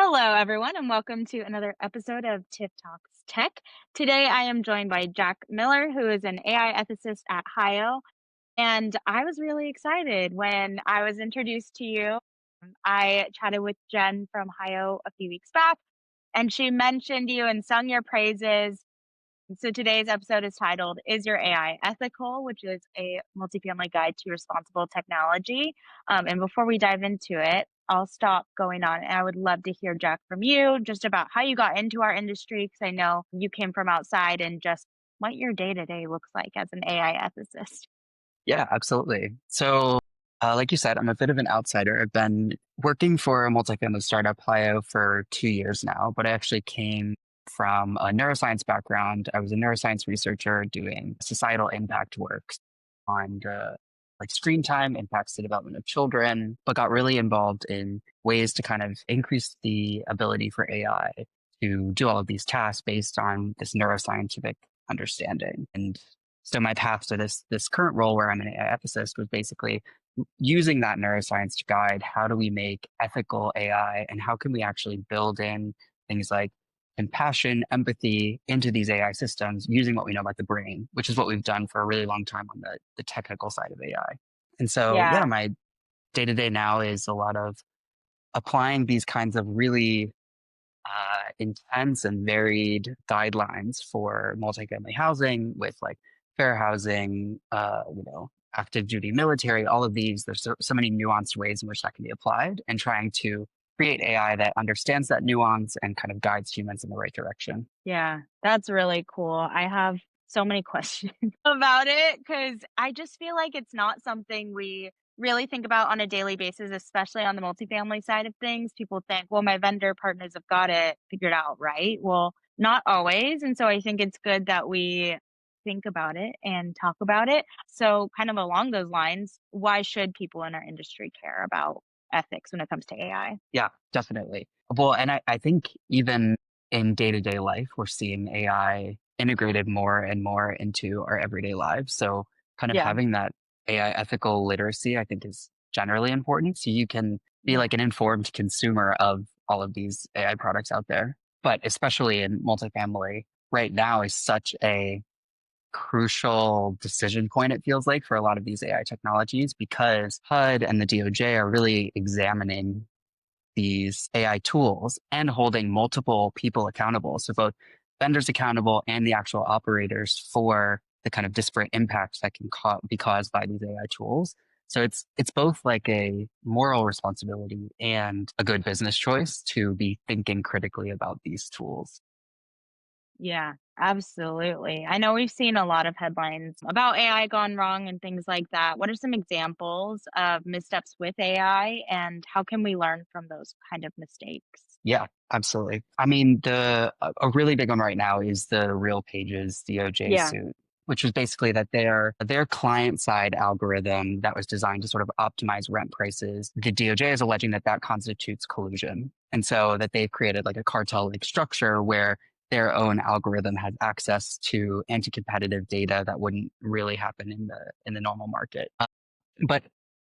Hello, everyone, and welcome to another episode of Tiff Talks Tech. Today, I am joined by Jack Miller, who is an AI ethicist at HIO. And I was really excited when I was introduced to you. I chatted with Jen from HIO a few weeks back, and she mentioned you and sung your praises. So today's episode is titled "Is Your AI Ethical?" which is a multifamily guide to responsible technology. And before we dive into it, I'll stop going on. And I would love to hear, Jack, from you just about how you got into our industry, because I know you came from outside and just what your day to day looks like as an AI ethicist. Yeah, absolutely. So, like you said, I'm a bit of an outsider. I've been working for a multifamily startup, Plio, for 2 years now, but I actually came from a neuroscience background. I was a neuroscience researcher doing societal impact work on like screen time impacts the development of children, but got really involved in ways to kind of increase the ability for AI to do all of these tasks based on this neuroscientific understanding. And so my path to this current role where I'm an AI ethicist was basically using that neuroscience to guide how do we make ethical AI and how can we actually build in things like compassion, empathy into these AI systems using what we know about the brain, which is what we've done for a really long time on the technical side of AI. And so, yeah, Yeah. my day to day now is a lot of applying these kinds of really intense and varied guidelines for multifamily housing with like fair housing, active duty military, all of these. There's so many nuanced ways in which that can be applied and trying to create AI that understands that nuance and kind of guides humans in the right direction. Yeah, that's really cool. I have so many questions about it because I just feel like it's not something we really think about on a daily basis, especially on the multifamily side of things. People think, well, my vendor partners have got it figured out, right? Well, not always. And so I think it's good that we think about it and talk about it. So, kind of along those lines, why should people in our industry care about ethics when it comes to AI? Yeah, definitely. Well, and I think even in day to day life, we're seeing AI integrated more and more into our everyday lives. So, kind of Yeah, having that AI ethical literacy, I think, is generally important. So you can be yeah. like an informed consumer of all of these AI products out there. But especially in multifamily, right now is such a crucial decision point, it feels like, for a lot of these AI technologies because HUD and the DOJ are really examining these AI tools and holding multiple people accountable. So both vendors accountable and the actual operators for the kind of disparate impacts that can be caused by these AI tools. So it's both like a moral responsibility and a good business choice to be thinking critically about these tools. Yeah, absolutely. I know we've seen a lot of headlines about AI gone wrong and things like that. What are some examples of missteps with AI and how can we learn from those kind of mistakes? Yeah, absolutely. I mean, the a really big one right now is the Real Pages DOJ Yeah. suit, which was basically that their client side algorithm that was designed to sort of optimize rent prices. The DOJ is alleging that that constitutes collusion, and so that they've created like a cartel-like structure where their own algorithm has access to anti-competitive data that wouldn't really happen in the normal market. But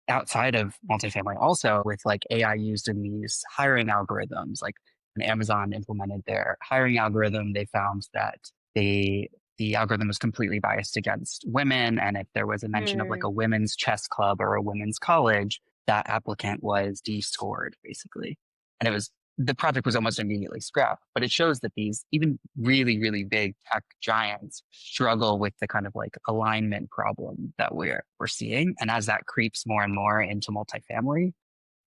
outside of multifamily also with like AI used in these hiring algorithms, like when Amazon implemented their hiring algorithm, they found that the algorithm was completely biased against women. And if there was a mention of like Mm. a women's chess club or a women's college, that applicant was descored basically. And the project was almost immediately scrapped, but it shows that these even really, really big tech giants struggle with the kind of like alignment problem that we're seeing. And as that creeps more and more into multifamily,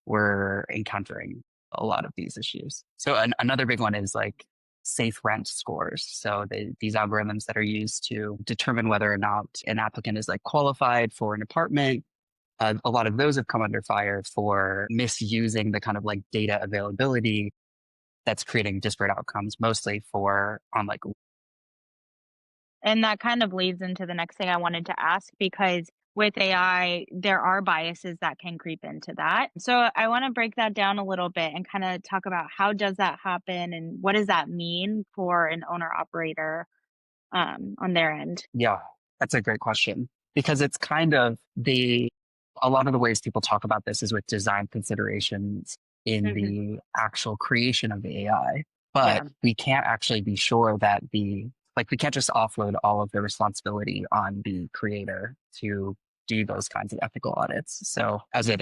we're encountering a lot of these issues. So another big one is like safe rent scores. So these algorithms that are used to determine whether or not an applicant is like qualified for an apartment, a lot of those have come under fire for misusing the kind of like data availability that's creating disparate outcomes, mostly for on like, And that kind of leads into the next thing I wanted to ask because with AI, there are biases that can creep into that. So I want to break that down a little bit and kind of talk about how does that happen and what does that mean for an owner operator on their end. yeah, that's a great question because it's kind of a lot of the ways people talk about this is with design considerations in Hmm. the actual creation of the AI. But Yeah. we can't actually be sure that we can't just offload all of the responsibility on the creator to do those kinds of ethical audits. So as an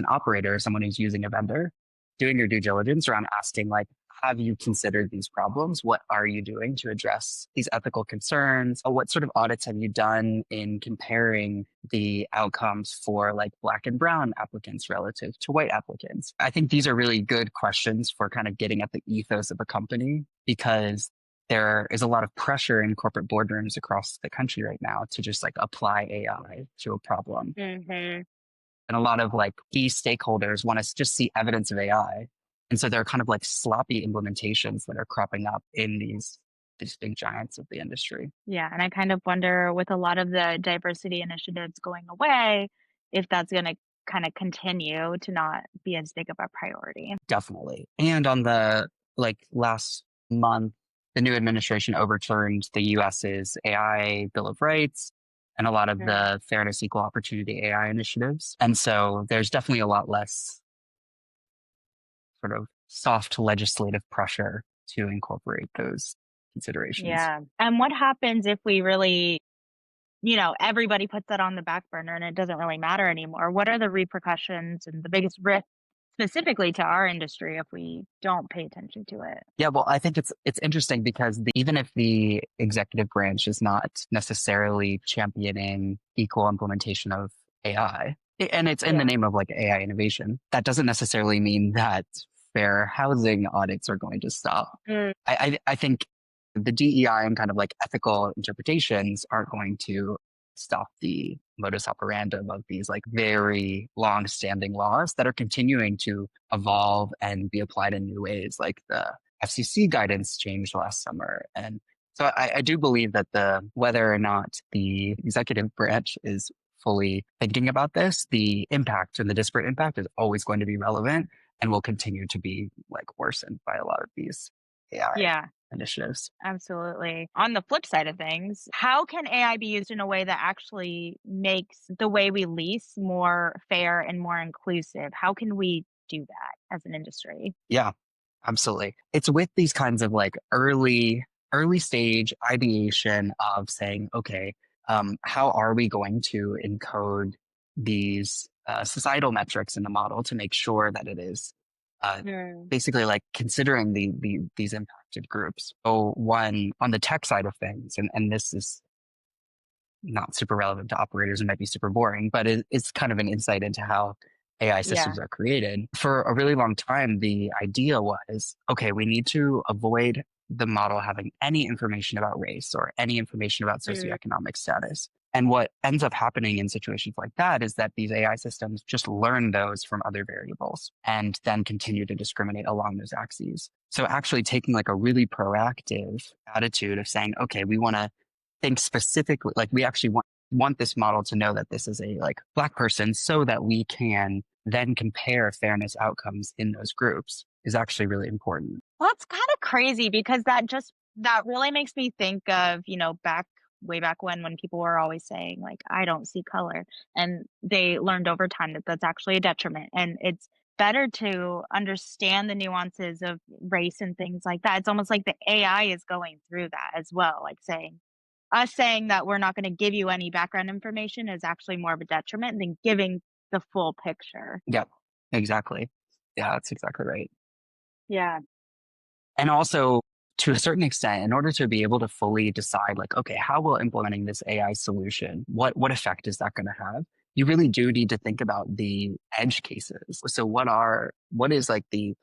operator, someone who's using a vendor, doing your due diligence around asking like, have you considered these problems? What are you doing to address these ethical concerns? What sort of audits have you done in comparing the outcomes for like black and brown applicants relative to white applicants? I think these are really good questions for kind of getting at the ethos of a company because there is a lot of pressure in corporate boardrooms across the country right now to just like apply AI to a problem. Hmm. And a lot of like key stakeholders want to just see evidence of AI. And so there are kind of like sloppy implementations that are cropping up in these big giants of the industry. Yeah, and I kind of wonder with a lot of the diversity initiatives going away, if that's going to kind of continue to not be as big of a priority. Definitely. And on the like last month, the new administration overturned the US's AI Bill of Rights and a lot of Mm. the fairness, equal opportunity AI initiatives. And so there's definitely a lot less sort of soft legislative pressure to incorporate those considerations. Yeah. And what happens if we really, everybody puts that on the back burner and it doesn't really matter anymore? What are the repercussions and the biggest risk specifically to our industry if we don't pay attention to it? Yeah, well, I think it's interesting because even if the executive branch is not necessarily championing equal implementation of AI, and it's in the Yeah. name of like AI innovation, that doesn't necessarily mean that fair housing audits are going to stop. Mm. I think the DEI and kind of like ethical interpretations aren't going to stop the modus operandum of these like very long standing laws that are continuing to evolve and be applied in new ways, like the FCC guidance changed last summer. And so I do believe that the whether or not the executive branch is fully thinking about this, the impact and the disparate impact is always going to be relevant and will continue to be like worsened by a lot of these AI Yeah. initiatives. Absolutely. On the flip side of things, how can AI be used in a way that actually makes the way we lease more fair and more inclusive? How can we do that as an industry? Yeah, absolutely. It's with these kinds of like early stage ideation of saying, okay, how are we going to encode these societal metrics in the model to make sure that it is uh, Mm. basically like considering these impacted groups. So one on the tech side of things, and this is not super relevant to operators and might be super boring, but it's kind of an insight into how AI Yeah. systems are created. For a really long time, the idea was, okay, we need to avoid the model having any information about race or any information about Mm. socioeconomic status. And what ends up happening in situations like that is that these AI systems just learn those from other variables and then continue to discriminate along those axes. So actually taking like a really proactive attitude of saying, okay, we want to think specifically, like we actually want this model to know that this is a like black person so that we can then compare fairness outcomes in those groups is actually really important. Well, it's kind of crazy because that really makes me think of, way back when people were always saying like I don't see color, and they learned over time that that's actually a detriment, and it's better to understand the nuances of race and things like that. It's almost like the AI is going through that as well, like saying that we're not going to give you any background information is actually more of a detriment than giving the full picture. Yep, exactly. Yeah, that's exactly right. Yeah. And also, to a certain extent, in order to be able to fully decide, like, okay, how will implementing this AI solution, what effect is that going to have? You really do need to think about the edge cases. So, what is like the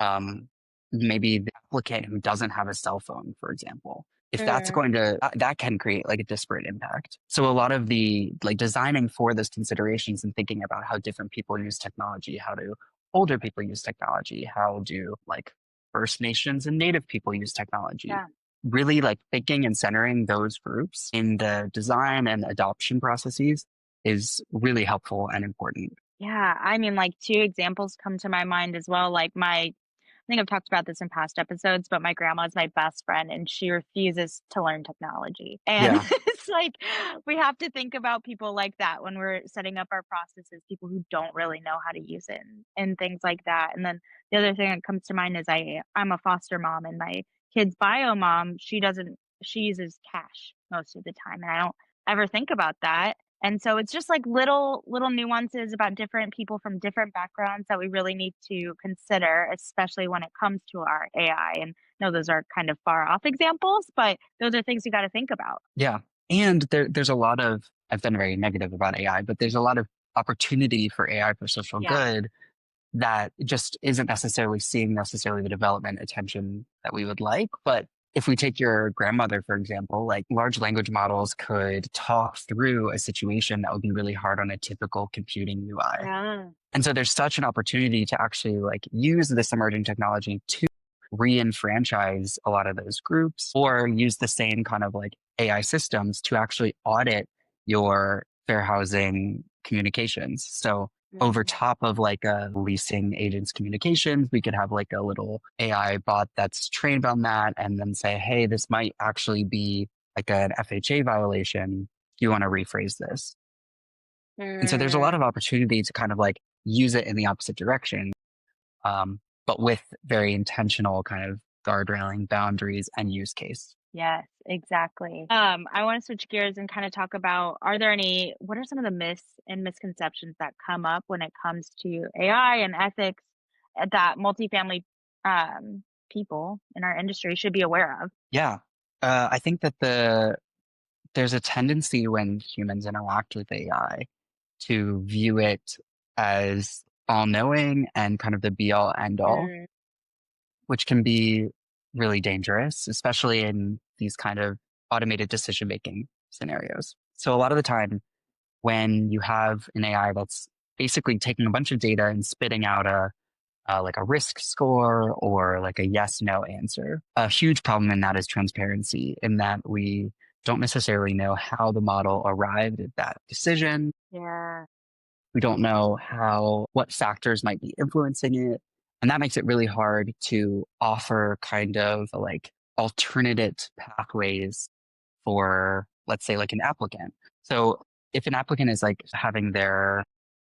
um, maybe the applicant who doesn't have a cell phone, for example, if that's Mm. going to, that can create like a disparate impact. So a lot of the like designing for those considerations and thinking about how different people use technology, how do older people use technology, how do like First Nations and Native people use technology, Yeah. really like thinking and centering those groups in the design and adoption processes is really helpful and important. Yeah, I mean, like, 2 examples come to my mind as well, like, I think I've talked about this in past episodes, but my grandma is my best friend, and she refuses to learn technology, and Yeah. it's like we have to think about people like that when we're setting up our processes, people who don't really know how to use it and things like that. And then the other thing that comes to mind is I'm a foster mom and my kid's bio mom, she uses cash most of the time. And I don't ever think about that. And so it's just like little nuances about different people from different backgrounds that we really need to consider, especially when it comes to our AI. And no, those are kind of far off examples, but those are things you got to think about. Yeah. And there's a lot of, I've been very negative about AI, but there's a lot of opportunity for AI for social Yeah. good that just isn't necessarily seeing necessarily the development attention that we would like. But if we take your grandmother, for example, like large language models could talk through a situation that would be really hard on a typical computing UI. Yeah. And so there's such an opportunity to actually like use this emerging technology to re-enfranchise a lot of those groups or use the same kind of like AI systems to actually audit your fair housing communications. So over Mhm. top of like a leasing agent's communications, we could have like a little AI bot that's trained on that and then say, hey, this might actually be like an FHA violation. Do you want to rephrase this? And so there's a lot Mm. of opportunity to kind of like use it in the opposite direction, but with very intentional kind of guardrailing boundaries and use case. Yes, exactly. I want to switch gears and kind of talk about what are some of the myths and misconceptions that come up when it comes to AI and ethics that multifamily people in our industry should be aware of? Yeah. I think that there's a tendency when humans interact with AI to view it as all knowing and kind of the be all end all, Mm, which can be really dangerous, especially in these kind of automated decision making scenarios. So a lot of the time when you have an AI that's basically taking a bunch of data and spitting out like a risk score or like a yes no answer. A huge problem in that is transparency, in that we don't necessarily know how the model arrived at that decision. yeah. We don't know what factors might be influencing it. And that makes it really hard to offer kind of like alternative pathways for, let's say, like an applicant. So if an applicant is like having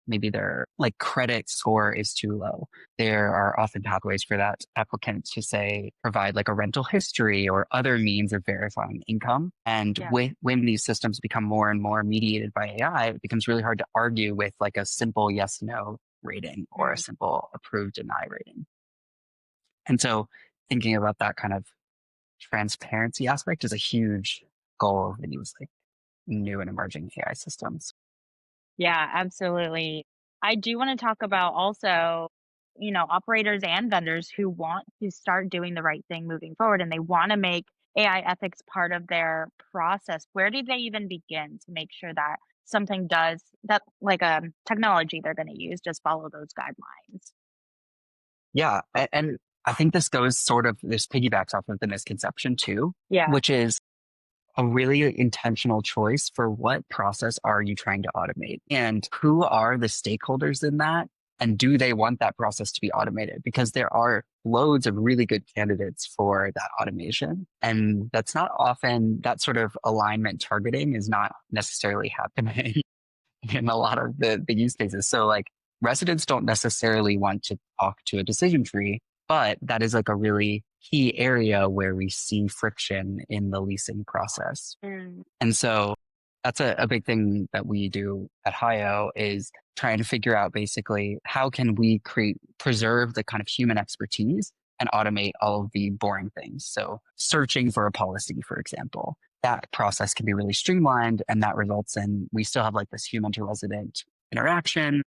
maybe their like credit score is too low, there are often pathways for that applicant to say, provide like a rental history or other means of verifying income. And Yeah. when these systems become more and more mediated by AI, it becomes really hard to argue with like a simple yes, no rating or a Mm, simple approve, deny rating. And so thinking about that kind of transparency aspect is a huge goal of these like new and emerging AI systems. yeah, absolutely. I do want to talk about also, operators and vendors who want to start doing the right thing moving forward and they want to make AI ethics part of their process. Where do they even begin to make sure that something does that, like a technology they're going to use, just follow those guidelines? Yeah. And I think this piggybacks off of the misconception too, Yeah. which is a really intentional choice for what process are you trying to automate and who are the stakeholders in that? And do they want that process to be automated? Because there are loads of really good candidates for that automation. And that's not often that sort of alignment targeting is not necessarily happening in a lot of the use cases. So like residents don't necessarily want to talk to a decision tree, but that is like a really key area where we see friction in the leasing process. Mm, And so that's a big thing that we do at HIO is trying to figure out basically how can we preserve the kind of human expertise and automate all of the boring things. So searching for a policy, for example, that process can be really streamlined and that results in we still have like this human to resident interaction.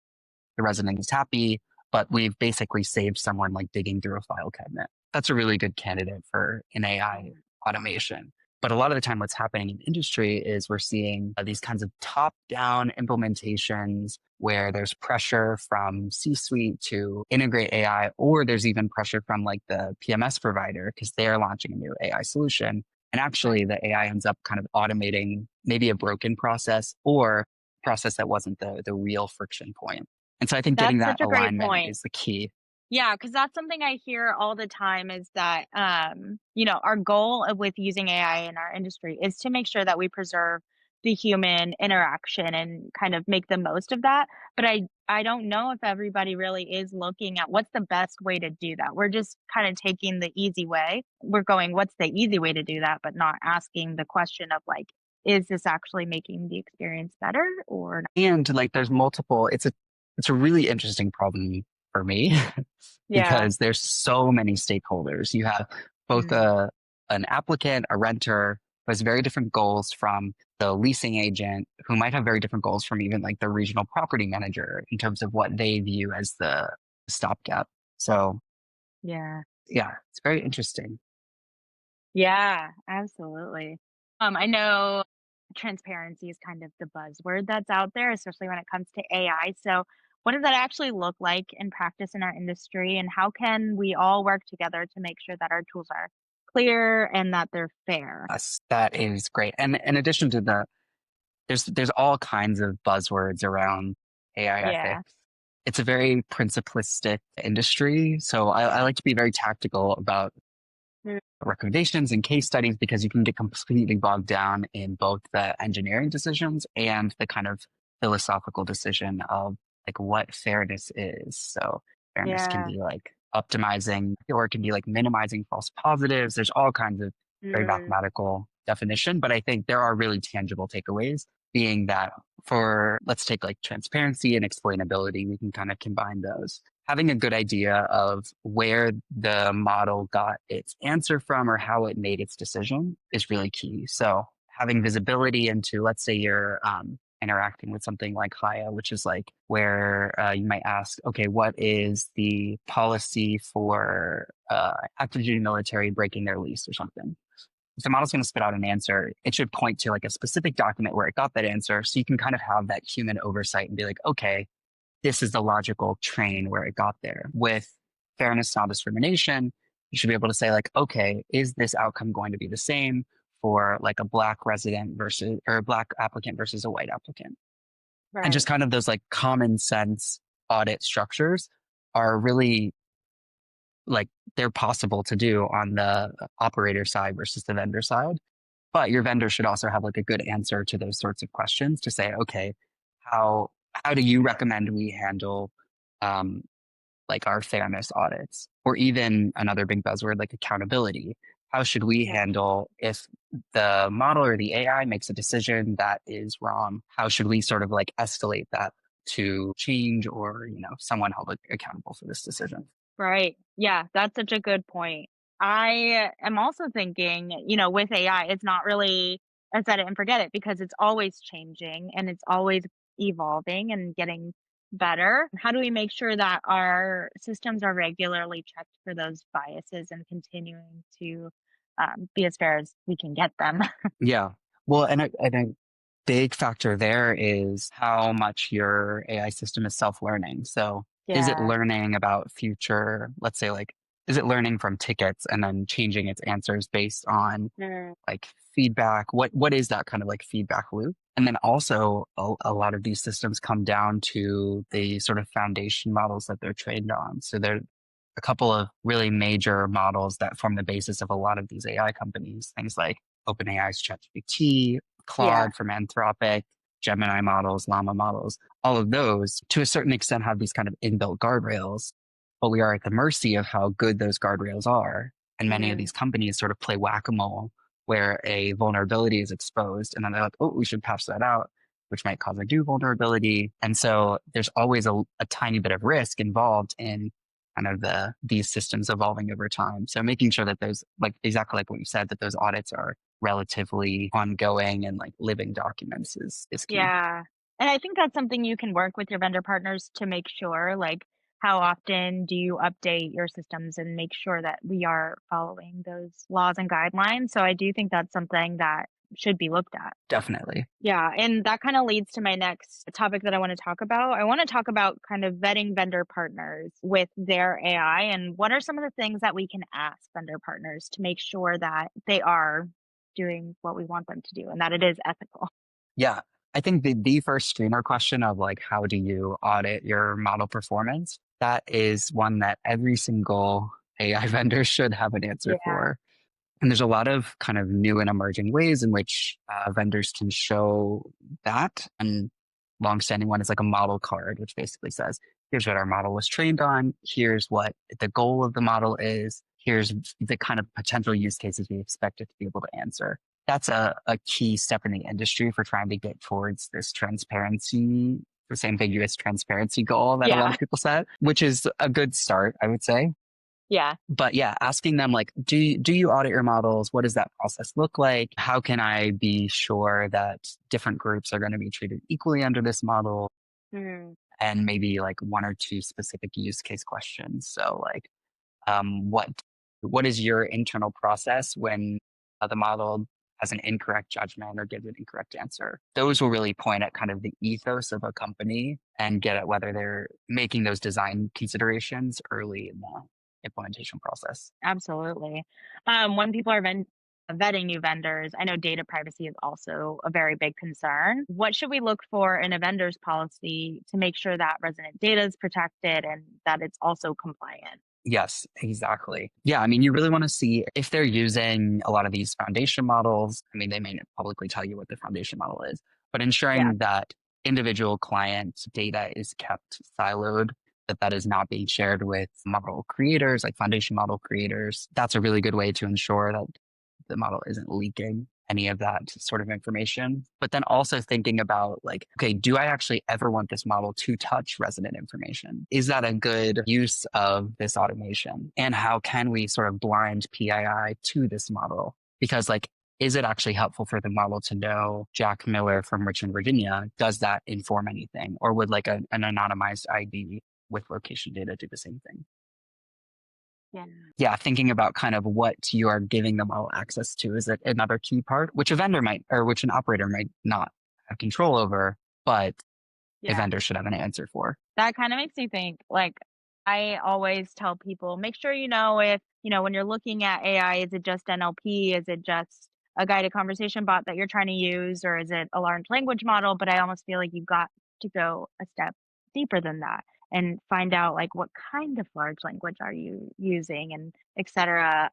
The resident is happy, but we've basically saved someone like digging through a file cabinet. That's a really good candidate for an AI mm, automation. But a lot of the time, what's happening in industry is we're seeing these kinds of top down implementations where there's pressure from C suite to integrate AI, or there's even pressure from like the PMS provider because they're launching a new AI solution. And right. actually, the AI ends up kind of automating maybe a broken process or process that wasn't the real friction point. And so I think getting That's that such a great alignment point. is the key. Yeah, because that's something I hear all the time is that, our goal with using AI in our industry is to make sure that we preserve the human interaction and kind of make the most of that. But I don't know if everybody really is looking at what's the best way to do that. We're just kind of taking the easy way. We're going, what's the easy way to do that, but not asking the question of like, is this actually making the experience better or not? And like there's multiple, it's a really interesting problem for me Yeah. because there's so many stakeholders. You have both Mm, an applicant, a renter who has very different goals from the leasing agent who might have very different goals from even like the regional property manager in terms of what they view as the stopgap. So yeah. yeah, it's very interesting. Yeah, absolutely. I know transparency is kind of the buzzword that's out there, especially when it comes to AI. So, what does that actually look like in practice in our industry, and how can we all work together to make sure that our tools are clear and that they're fair? Yes, that is great. And in addition to the there's all kinds of buzzwords around AI Yeah. ethics. It's a very principlistic industry. So I like to be very tactical about Mm, recommendations and case studies because you can get completely bogged down in both the engineering decisions and the kind of philosophical decision of like what fairness is. So fairness can yeah. be like optimizing or it can be like minimizing false positives. There's all kinds of very Mm, mathematical definition, but I think there are really tangible takeaways being that for let's take like transparency and explainability, we can kind of combine those having a good idea of where the model got its answer from or how it made its decision is really key. So having visibility into, let's say you're interacting with something like Haya, which is like where you might ask, okay, what is the policy for active duty military breaking their lease or something? If the model's going to spit out an answer, it should point to like a specific document where it got that answer. So you can kind of have that human oversight and be like, okay, this is the logical train where it got there. With fairness, non discrimination, you should be able to say, like, okay, is this outcome going to be the same for like a black resident versus or a black applicant versus a white applicant? And just right. kind of those like common sense audit structures are really like they're possible to do on the operator side versus the vendor side. But your vendor should also have like a good answer to those sorts of questions to say, okay, how how do you recommend we handle um, like our fairness audits? Or even another big buzzword like accountability. How should we Yeah. handle if the model or the AI makes a decision that is wrong? How should we sort of like escalate that to change or, you know, someone held accountable for this decision? Right. Yeah, that's such a good point. I am also thinking, with AI, it's not really a set it and forget it because it's always changing and it's always evolving and getting better. How do we make sure that our systems are regularly checked for those biases and continuing to be as fair as we can get them? Yeah. Well, and a big factor there is how much your AI system is self-learning. So is it Yeah. learning about future, let's say like, is it learning from tickets and then changing its answers based on Mm, like feedback? What is that kind of like feedback loop? And then also a lot of these systems come down to the sort of foundation models that they're trained on. So there are a couple of really major models that form the basis of a lot of these AI companies, things like OpenAI's ChatGPT, yeah. Claude from Anthropic, Gemini models, Llama models, all of those to a certain extent have these kind of inbuilt guardrails, but we are at the mercy of how good those guardrails are. And many of Mm, these companies sort of play whack-a-mole where a vulnerability is exposed and then they're like, oh, we should patch that out, which might cause a new vulnerability. And so there's always a tiny bit of risk involved in kind of these systems evolving over time. So making sure that those like exactly like what you said, that those audits are relatively ongoing and like living documents is key. yeah. And I think that's something you can work with your vendor partners to make sure, like, how often do you update your systems and make sure that we are following those laws and guidelines? So I do think that's something that should be looked at. Definitely. Yeah, and that kind of leads to my next topic that I want to talk about. I want to talk about kind of vetting vendor partners with their AI and what are some of the things that we can ask vendor partners to make sure that they are doing what we want them to do and that it is ethical. Yeah. I think the first screener question of like, how do you audit your model performance? That is one that every single AI vendor should have an answer Yeah. for. And there's a lot of kind of new and emerging ways in which vendors can show that. And longstanding one is like a model card, which basically says, here's what our model was trained on. Here's what the goal of the model is. Here's the kind of potential use cases we expect it to be able to answer. That's a key step in the industry for trying to get towards this transparency, this ambiguous transparency goal that a lot Yeah. of people set, which is a good start, I would say. Yeah. But yeah, asking them like, do you audit your models? What does that process look like? How can I be sure that different groups are going to be treated equally under this model? Mm, And maybe like one or two specific use case questions. So like, what is your internal process when the model has an incorrect judgment or gives an incorrect answer? Those will really point at kind of the ethos of a company and get at whether they're making those design considerations early in the implementation process. absolutely. When people are vetting new vendors, I know data privacy is also a very big concern. What should we look for in a vendor's policy to make sure that resident data is protected and that it's also compliant? Yes, exactly. Yeah, I mean, you really want to see if they're using a lot of these foundation models. I mean, they may not publicly tell you what the foundation model is, but Yeah. ensuring that individual client data is kept siloed, that that is not being shared with model creators, like foundation model creators. That's a really good way to ensure that the model isn't leaking any of that sort of information. But then also thinking about like, okay, do I actually ever want this model to touch resident information? Is that a good use of this automation? And how can we sort of blind PII to this model? Because like, is it actually helpful for the model to know Jack Miller from Richmond, Virginia? Does that inform anything? Or would like an anonymized ID with location data do the same thing? Yeah. Yeah, thinking about kind of what you are giving them all access to is another key part, which a vendor might, or which an operator might not have control over, but a Yeah. vendor should have an answer for. That kind of makes me think, like, I always tell people, make sure you know if, when you're looking at AI, is it just NLP? Is it just a guided conversation bot that you're trying to use, or is it a large language model? But I almost feel like you've got to go a step deeper than that and find out like what kind of large language are you using and et cetera.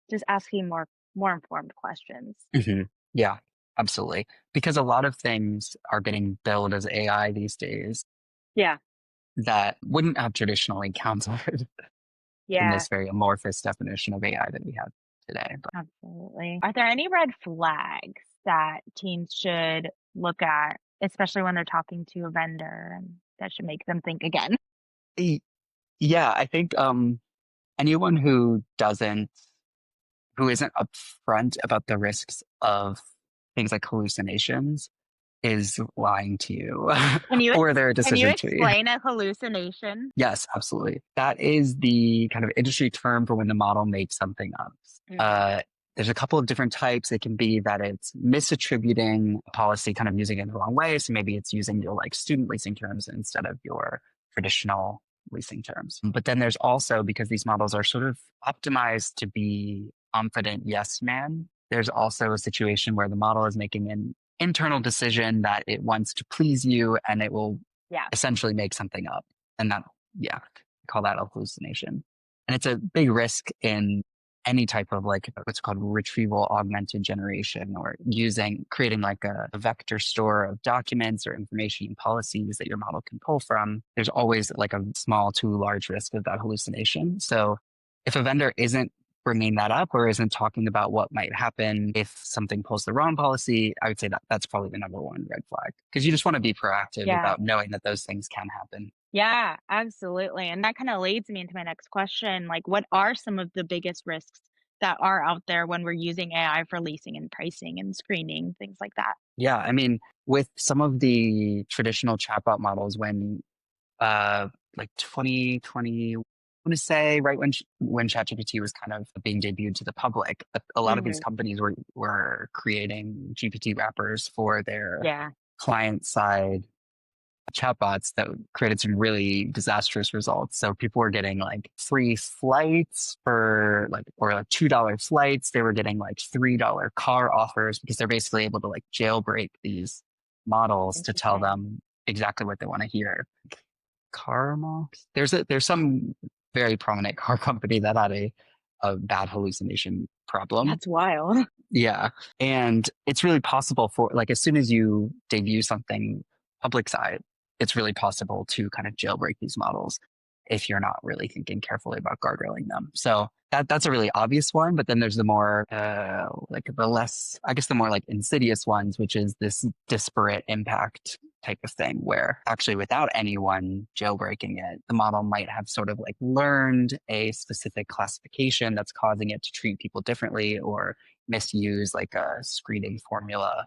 Just asking more informed questions. Hmm. Yeah, absolutely. Because a lot of things are getting billed as AI these days Yeah. that wouldn't have traditionally counted in Yeah. this very amorphous definition of AI that we have today. But Absolutely. Are there any red flags that teams should look at, especially when they're talking to a vendor, and that should make them think again? yeah, I think anyone who isn't upfront about the risks of things like hallucinations is lying to you Can you or their can you decision tree. explain a hallucination? Yes, absolutely. That is the kind of industry term for when the model makes something up. Mhm. Uh, there's a couple of different types. It can be that it's misattributing a policy, kind of using it in the wrong way. So maybe it's using your like student leasing terms instead of your traditional leasing terms. But then there's also, because these models are sort of optimized to be confident yes man, there's also a situation where the model is making an internal decision that it wants to please you and it will Yeah. essentially make something up. And that, yeah, I call that a hallucination. And it's a big risk in any type of like what's called retrieval augmented generation or creating like a vector store of documents or information and policies that your model can pull from. There's always like a small to large risk of that hallucination. So if a vendor isn't bringing that up or isn't talking about what might happen if something pulls the wrong policy, I would say that that's probably the number one red flag because you just want to be proactive Yeah. about knowing that those things can happen. Yeah, absolutely. And that kind of leads me into my next question. Like, what are some of the biggest risks that are out there when we're using AI for leasing and pricing and screening, things like that? Yeah, I mean, with some of the traditional chatbot models, when uh, like 2020, I want to say right when ChatGPT was kind of being debuted to the public, a lot of these Hmm. companies were creating GPT wrappers for their Yeah. client side chatbots that created some really disastrous results. So people were getting like free flights for like, or like $2 flights. They were getting like $3 car offers because they're basically able to like jailbreak these models to tell Interesting. them exactly what they want to hear. There's some very prominent car company that had a bad hallucination problem. That's wild. Yeah. And it's really possible for like as soon as you debut something public side, it's really possible to kind of jailbreak these models if you're not really thinking carefully about guardrailing them. So that's a really obvious one, but then there's the more like the less, I guess the more like insidious ones, which is this disparate impact type of thing where actually without anyone jailbreaking it, the model might have sort of like learned a specific classification that's causing it to treat people differently or misuse like a screening formula.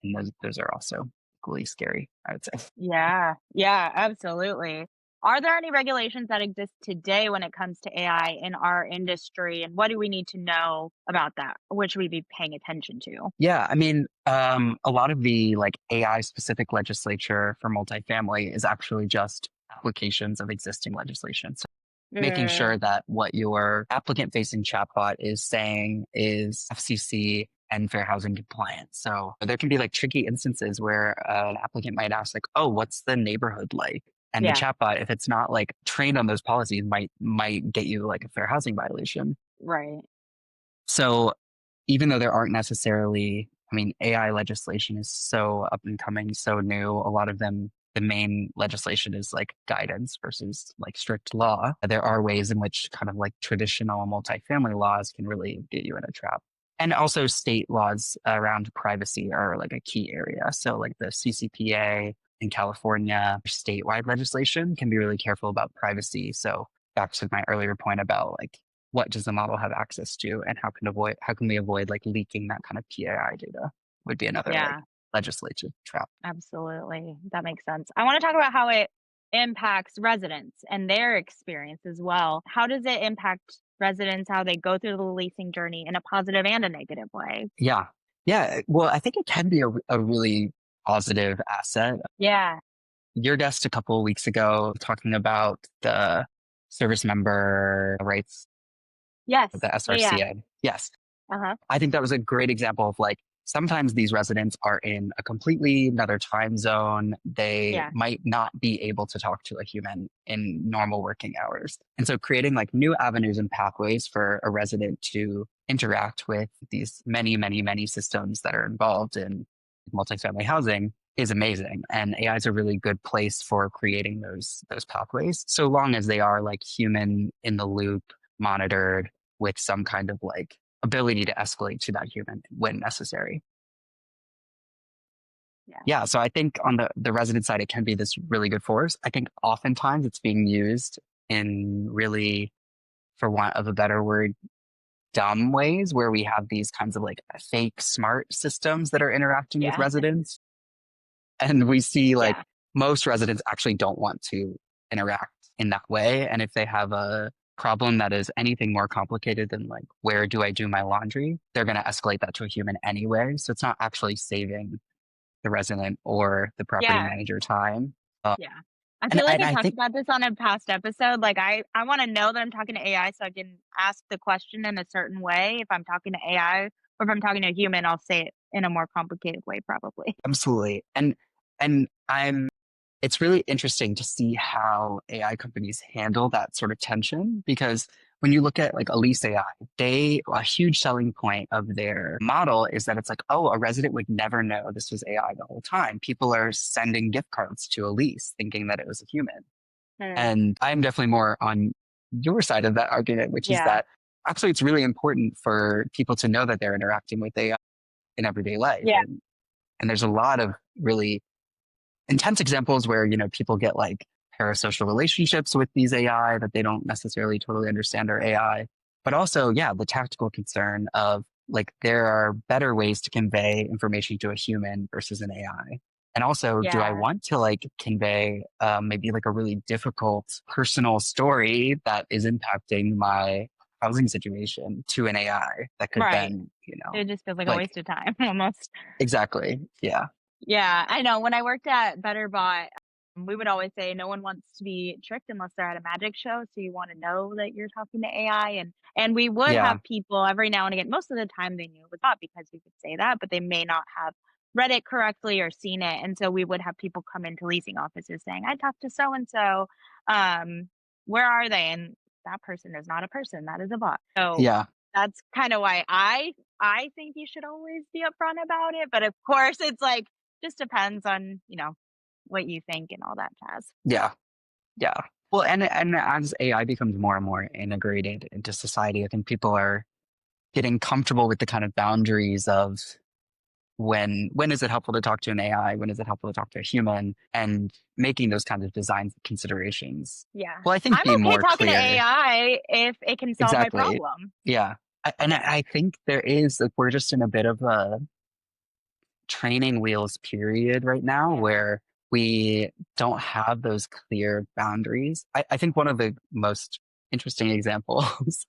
And those are also equally scary, I would say. Yeah, yeah, absolutely. Are there any regulations that exist today when it comes to AI in our industry, and what do we need to know about that? What should we be paying attention to? Yeah, I mean, a lot of the like AI specific legislature for multifamily is actually just applications of existing legislation. So making Uh, sure that what your applicant facing chatbot is saying is FCC and fair housing compliant. So there can be like tricky instances where an applicant might ask like, "Oh, what's the neighborhood like?" And the yeah, chatbot, if it's not like trained on those policies, might get you like a fair housing violation. right. So even though there aren't necessarily, I mean, AI legislation is so up and coming, so new. A lot of them, the main legislation is like guidance versus like strict law. There are ways in which kind of like traditional multifamily laws can really get you in a trap. And also state laws around privacy are like a key area. So like the CCPA in California, statewide legislation can be really careful about privacy. So back to my earlier point about like what does the model have access to and how can we avoid like leaking that kind of PII data would be another like Yeah, legislative trap. absolutely. That makes sense. I want to talk about how it impacts residents and their experience as well. How does it impact residents, how they go through the leasing journey in a positive and a negative way? Yeah. Yeah. Well, I think it can be a really positive asset. Yeah. Your guest a couple of weeks ago talking about the service member rights of Yes. the Yeah. Yeah. SRCA. Yes. Uh huh. I think that was a great example of like sometimes these residents are in a completely another time zone. They Yeah. might not be able to talk to a human in normal working hours. And so creating like new avenues and pathways for a resident to interact with these many, many, many systems that are involved in multifamily housing is amazing. And AI is a really good place for creating those pathways, so long as they are like human in the loop, monitored with some kind of like ability to escalate to that human when necessary. Yeah. Yeah, so I think on the resident side, it can be this really good force. I think oftentimes it's being used in really, for want of a better word, dumb ways where we have these kinds of like fake smart systems that are interacting with Yeah. residents. And we see like Yeah. most residents actually don't want to interact in that way. And if they have a problem that is anything more complicated than like, where do I do my laundry? They're going to escalate that to a human anyway. So it's not actually saving the resident or the property Yeah. manager time. Uh, Yeah. I and, feel like and I I talked think about this on a past episode. Like I want to know that I'm talking to AI so I can ask the question in a certain way. If I'm talking to AI or if I'm talking to a human, I'll say it in a more complicated way probably. absolutely. And it's really interesting to see how AI companies handle that sort of tension because when you look at like Elise AI, a huge selling point of their model is that it's like, oh, a resident would never know this was AI the whole time. People are sending gift cards to Elise thinking that it was a human. Mm. And I'm definitely more on your side of that argument, which is Yeah. that actually it's really important for people to know that they're interacting with AI in everyday life. Yeah. And there's a lot of really intense examples where, people get like parasocial relationships with these AI that they don't necessarily totally understand are AI. But also, yeah, the tactical concern of like there are better ways to convey information to a human versus an AI. And also, do I Yeah. want to like convey maybe like a really difficult personal story that is impacting my housing situation to an AI that could Right. then, It just feels like a like waste of time almost. exactly. Yeah. Yeah, I know. When I worked at BetterBot, we would always say no one wants to be tricked unless they're at a magic show. So you want to know that you're talking to AI, and we would Yeah. have people every now and again. Most of the time they knew it was not because we could say that, but they may not have read it correctly or seen it. And so we would have people come into leasing offices saying, "I talked to so and so. Where are they?" And that person is not a person, that is a bot. So Yeah. that's kind of why I think you should always be upfront about it. But of course, it's like just depends on what you think and all that jazz. Yeah. Yeah. Well, and as AI becomes more and more integrated into society, I think people are getting comfortable with the kind of boundaries of when is it helpful to talk to an AI, when is it helpful to talk to a human, and making those kinds of design considerations. Yeah, Well, I think I'm be okay more talking to clear. AI if it can solve my Exactly. problem. Yeah. I think there is like we're just in a bit of a training wheels period right now Yeah. where we don't have those clear boundaries. I think one of the most interesting examples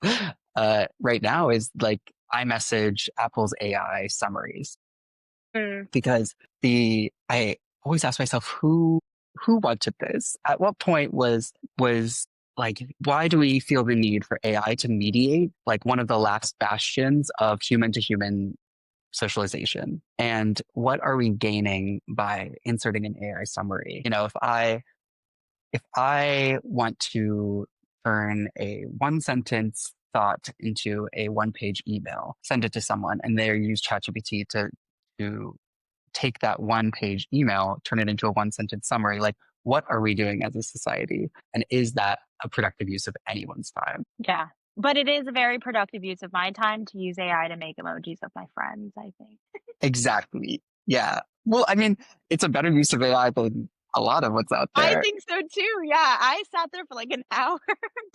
right now is like iMessage Apple's AI summaries Mm, because I always ask myself who wanted this? At what point was like why do we feel the need for AI to mediate like one of the last bastions of human to human socialization? And what are we gaining by inserting an AI summary? If I want to turn a one sentence thought into a one page email, send it to someone, and they use ChatGPT to take that one page email, turn it into a one sentence summary, like what are we doing as a society? And is that a productive use of anyone's time? yeah, but it is a very productive use of my time to use AI to make emojis of my friends, I think. Exactly. Yeah. Well, I mean, it's a better use of AI than a lot of what's out I there. think so too. Yeah, I sat there for like an hour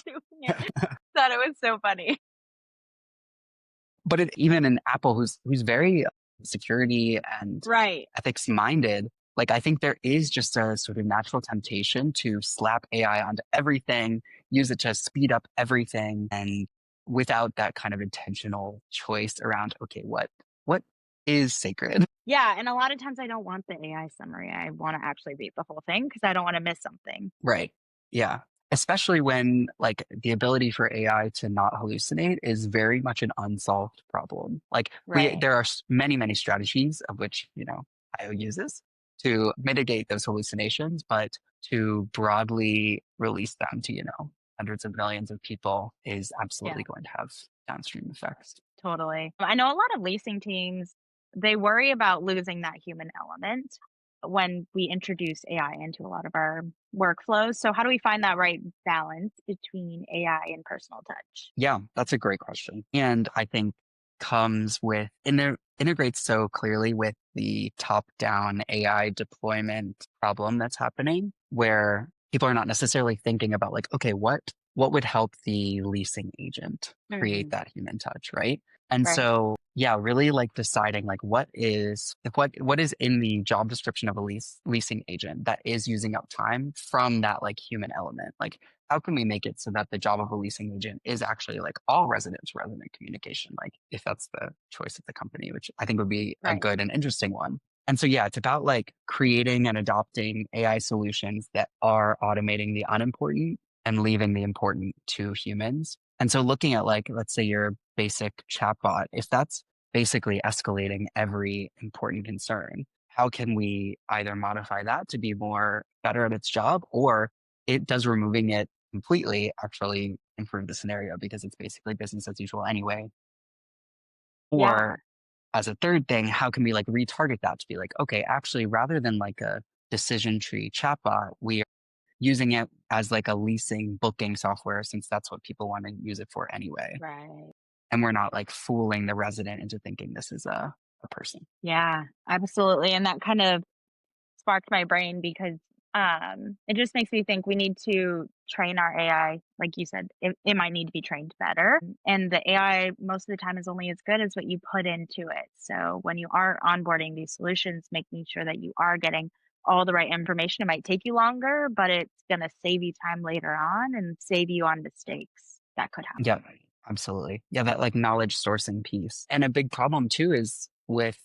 doing it. Thought it was so funny. But even in Apple, who's very security and Right. ethics minded, like I think there is just a sort of natural temptation to slap AI onto everything, use it to speed up everything, and without that kind of intentional choice around, okay, what is sacred? Yeah, and a lot of times I don't want the AI summary. I want to actually read the whole thing because I don't want to miss something. Right. Yeah. Especially when like the ability for AI to not hallucinate is very much an unsolved problem. Like Right. there are many, many strategies of which, IO uses to mitigate those hallucinations, but to broadly release them to, hundreds of millions of people is Yeah. absolutely going to have downstream effects. Totally. I know a lot of leasing teams, they worry about losing that human element when we introduce AI into a lot of our workflows. So how do we find that right balance between AI and personal touch? Yeah, that's a great question. And I think comes with integrates so clearly with the top-down AI deployment problem that's happening where people are not necessarily thinking about like, okay, what would help the leasing agent create Hmm. that human touch, right? And Right. so, yeah, really like deciding like what is in the job description of a leasing agent that is using up time from that like human element. Like how can we make it so that the job of a leasing agent is actually like all resident to resident communication, like if that's the choice of the company, which I think would be a Right. good and interesting one. And so, yeah, it's about like creating and adopting AI solutions that are automating the unimportant and leaving the important to humans. And so looking at like, let's say your basic chatbot, if that's basically escalating every important concern, how can we either modify that to be more better at its job, or it does removing it completely actually improve the scenario because it's basically business as usual anyway? Yeah. Or as a third thing, how can we like retarget that to be like, okay, actually, rather than like a decision tree chatbot, we are using it as like a leasing booking software since that's what people want to use it for anyway. Right. And we're not like fooling the resident into thinking this is a person. Yeah, absolutely. And that kind of sparked my brain because it just makes me think we need to train our AI. Like you said, it might need to be trained better. And the AI, most of the time, is only as good as what you put into it. So when you are onboarding these solutions, making sure that you are getting all the right information, it might take you longer, but it's going to save you time later on and save you on mistakes that could happen. Yeah, absolutely. Yeah, that like knowledge sourcing piece. And a big problem too is with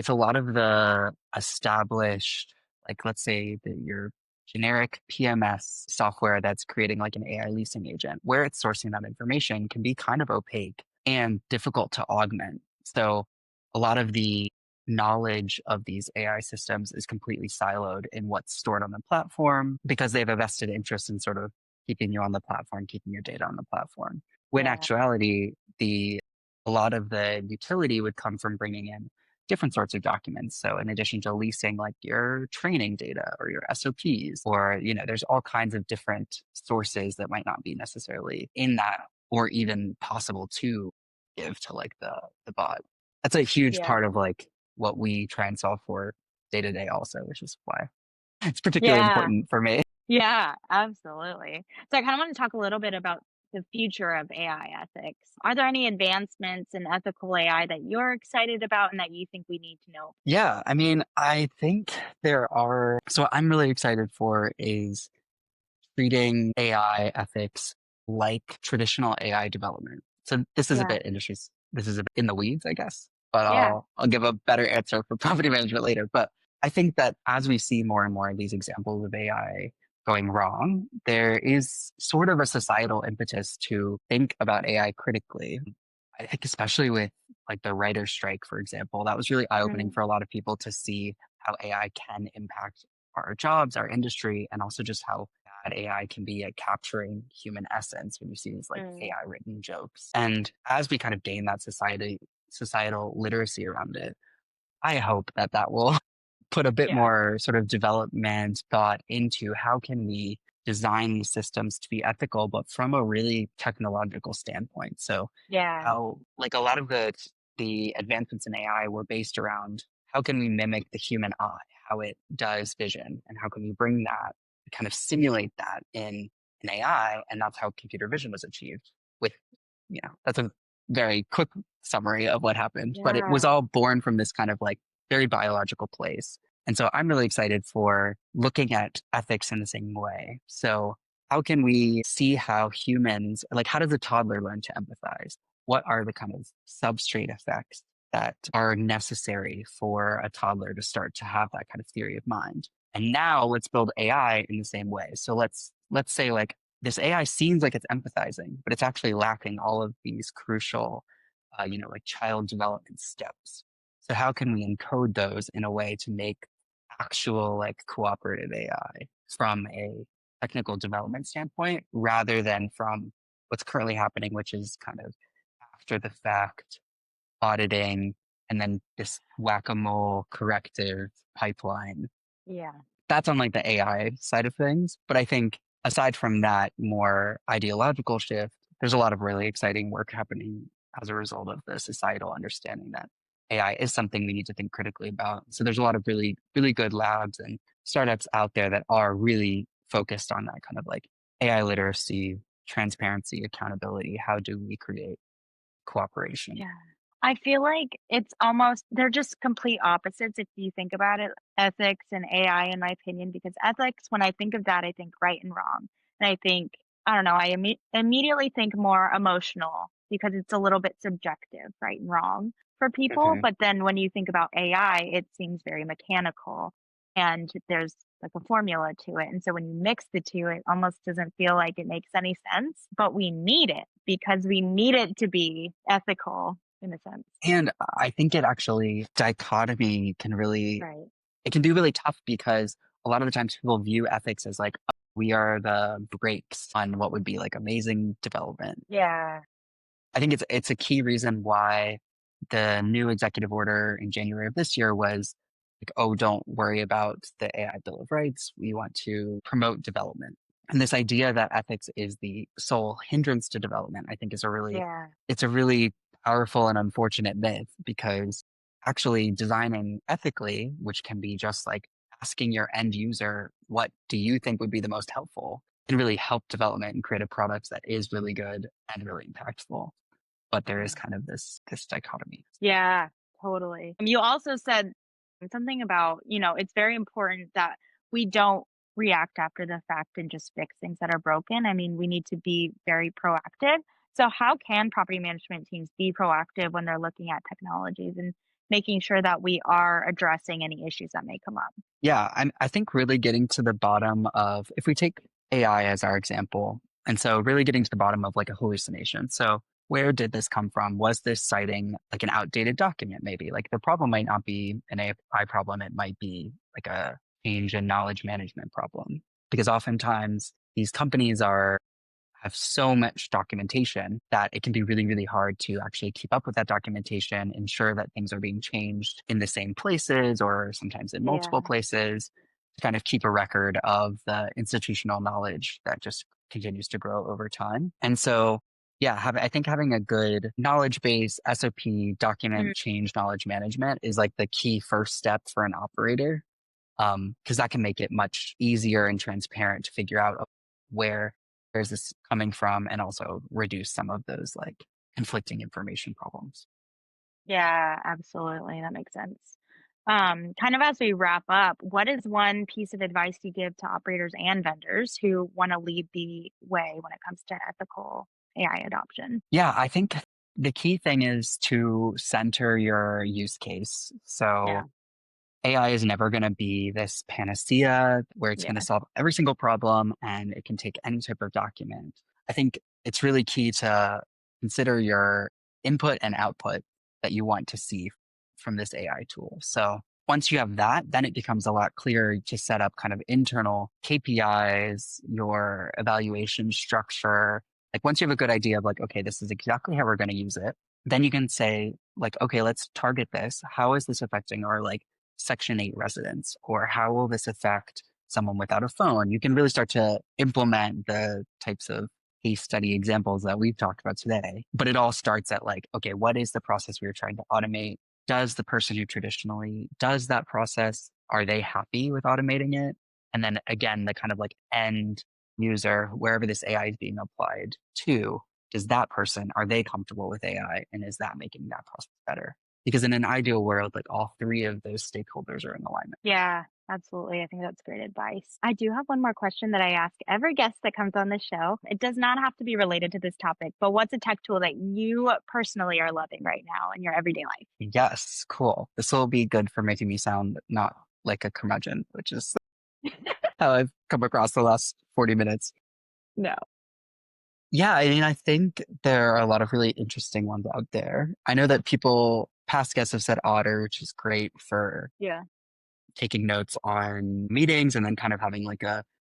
a lot of the established, like let's say that your generic PMS software that's creating like an AI leasing agent, where it's sourcing that information can be kind of opaque and difficult to augment. So a lot of the knowledge of these AI systems is completely siloed in what's stored on the platform because they have a vested interest in sort of keeping you on the platform, keeping your data on the platform. When Yeah. actuality, a lot of the utility would come from bringing in different sorts of documents. So in addition to leasing like your training data or your SOPs, or there's all kinds of different sources that might not be necessarily in that or even possible to give to like the bot. That's a huge Yeah. part of like what we try and solve for day to day also, which is why it's particularly Yeah. important for me. Yeah, absolutely. So I kind of want to talk a little bit about the future of AI ethics. Are there any advancements in ethical AI that you're excited about and that you think we need to know? Yeah, I mean, I think there are. So, what I'm really excited for is treating AI ethics like traditional AI development. So, this is a Yeah. bit industry. This is a bit in the weeds, I guess. But Yeah. I'll give a better answer for property management later. But I think that as we see more and more of these examples of AI going wrong, there is sort of a societal impetus to think about AI critically. I think especially with like the writer's strike, for example, that was really eye-opening Mm, for a lot of people to see how AI can impact our jobs, our industry, and also just how bad AI can be at capturing human essence when you see these like mm, AI written jokes. And as we kind of gain that societal literacy around it, I hope that that will put a bit yeah. more sort of development thought into how can we design these systems to be ethical, but from a really technological standpoint. So Yeah. how like a lot of the advancements in AI were based around how can we mimic the human eye, how it does vision, and how can we bring that, kind of simulate that in an AI, and that's how computer vision was achieved. With that's a very quick summary of what happened, but it was Yeah. all born from this kind of like very biological place. And so I'm really excited for looking at ethics in the same way. So how can we see how humans, like how does a toddler learn to empathize? What are the kind of substrate effects that are necessary for a toddler to start to have that kind of theory of mind? And now let's build AI in the same way. So let's say like this AI seems like it's empathizing, but it's actually lacking all of these crucial, like child development steps. So how can we encode those in a way to make actual like cooperative AI from a technical development standpoint rather than from what's currently happening, which is kind of after the fact auditing and then this whack-a-mole corrective pipeline. Yeah. That's on like the AI side of things. But I think aside from that more ideological shift, there's a lot of really exciting work happening as a result of the societal understanding that AI is something we need to think critically about. So there's a lot of really, really good labs and startups out there that are really focused on that kind of like AI literacy, transparency, accountability. How do we create cooperation? Yeah. I feel like it's almost they're just complete opposites if you think about it, ethics and AI, in my opinion, because ethics, when I think of that, I think right and wrong. And I think, I don't know, immediately think more emotional because it's a little bit subjective, right and wrong for people. Hmm. But then when you think about AI, it seems very mechanical and there's like a formula to it. And so when you mix the two, it almost doesn't feel like it makes any sense, but we need it because we need it to be ethical in a sense. And I think it actually dichotomy can really Right. it can be really tough because a lot of the times people view ethics as like we are the brakes on what would be like amazing development. Yeah. I think it's a key reason why the new executive order in January of this year was like, oh, don't worry about the AI Bill of Rights. We want to promote development. And this idea that ethics is the sole hindrance to development, I think Yeah. it's a really powerful and unfortunate myth because actually designing ethically, which can be just like asking your end user, what do you think would be the most helpful, can really help development and create a product that is really good and really impactful. But there is Yeah. kind of this dichotomy. Yeah, totally. You also said something about, it's very important that we don't react after the fact and just fix things that are broken. I mean, we need to be very proactive. So how can property management teams be proactive when they're looking at technologies and making sure that we are addressing any issues that may come up? Yeah, I think really getting to the bottom of if we take AI as our example, and so really getting to the bottom of like a hallucination. So where did this come from? Was this citing like an outdated document? Maybe like the problem might not be an AI problem. It might be like a change in knowledge management problem. Because oftentimes these companies have so much documentation that it can be really, really hard to actually keep up with that documentation, ensure that things are being changed in the same places or sometimes in multiple Yeah. places, to kind of keep a record of the institutional knowledge that just continues to grow over time. And so, yeah, I think having a good knowledge base, SOP, Mm, document change knowledge management is like the key first step for an operator, because that can make it much easier and transparent to figure out where where's this coming from and also reduce some of those like conflicting information problems. yeah, absolutely. That makes sense. Kind of as we wrap up, what is one piece of advice you give to operators and vendors who want to lead the way when it comes to ethical AI adoption? Yeah, I think the key thing is to center your use case. Yeah, So AI is never going to be this panacea where it's going to yeah, solve every single problem and it can take any type of document. I think it's really key to consider your input and output that you want to see from this AI tool. So once you have that, then it becomes a lot clearer to set up kind of internal KPIs, your evaluation structure. Like once you have a good idea of like, okay, this is exactly how we're going to use it, then you can say like, okay, let's target this. How is this affecting our like Section 8 residents? Or how will this affect someone without a phone? You can really start to implement the types of case study examples that we've talked about today. But it all starts at like, okay, what is the process we are trying to automate? Does the person who traditionally does that process, are they happy with automating it? And then again, the kind of like end user, wherever this AI is being applied to, does that person, are they comfortable with AI? And is that making that process better? Because in an ideal world, like all three of those stakeholders are in alignment. yeah, absolutely. I think that's great advice. I do have one more question that I ask every guest that comes on the show. It does not have to be related to this topic, but what's a tech tool that you personally are loving right now in your everyday life? Yes, cool. This will be good for making me sound not like a curmudgeon, which is how I've come across the last 40 minutes. No. Yeah, I mean, I think there are a lot of really interesting ones out there. I know that past guests have said Otter, which is great for Yeah. taking notes on meetings and then kind of having like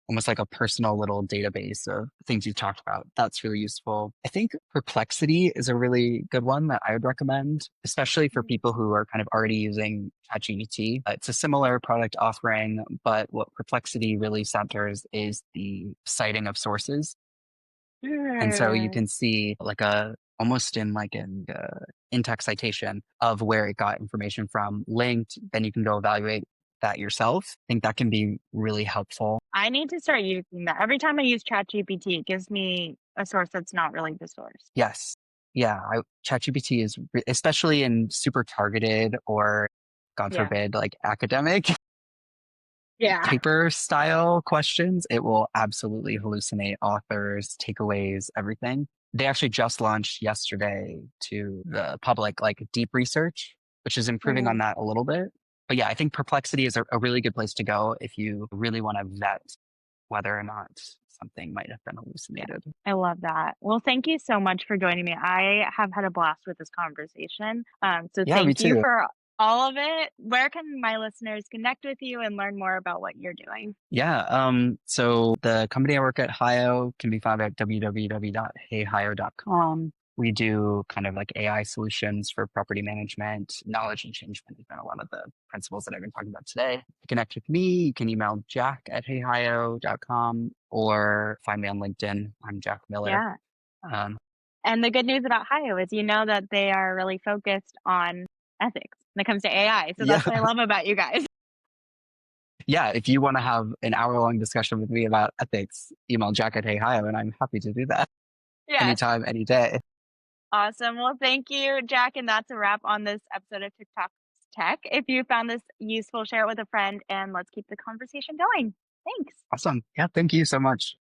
almost like a personal little database of things you've talked about. That's really useful. I think Perplexity is a really good one that I would recommend, especially for people who are kind of already using ChatGPT. It's a similar product offering, but what Perplexity really centers is the citing of sources. And so you Mm. can see like almost in like an in-text citation of where it got information from linked, then you can go evaluate that yourself. I think that can be really helpful. I need to start using that. Every time I use ChatGPT, it gives me a source that's not really the source. Yes. Yeah. ChatGPT is, especially in super targeted or, God Yeah. forbid, like academic Yeah. paper style questions, it will absolutely hallucinate authors, takeaways, everything. They actually just launched yesterday to the public, like deep research, which is improving on Mhm. that a little bit. But yeah, I think Perplexity is a really good place to go if you really want to vet whether or not something might have been Yeah. hallucinated. I love that. Well, thank you so much for joining me. I have had a blast with this conversation. So Yeah, me thank you too. for all of it. Where can my listeners connect with you and learn more about what you're doing? Yeah. So the company I work at, Hio, can be found at www.heyhio.com. We do kind of like AI solutions for property management, knowledge and change management, a lot of the principles that I've been talking about today. To connect with me, you can email jack@heyhio.com or find me on LinkedIn. I'm Jack Miller. Yeah. Um, And the good news about Hio is you know that they are really focused on ethics when it comes to AI. So yeah. that's what I love about you guys. Yeah. If you want to have an hour-long discussion with me about ethics, email jack@heyhio, and I'm happy to do that Yes. anytime, any day. Awesome. Well, thank you, Jack. And that's a wrap on this episode of TikTok Tech. If you found this useful, share it with a friend and let's keep the conversation going. Thanks. Awesome. Yeah. Thank you so much.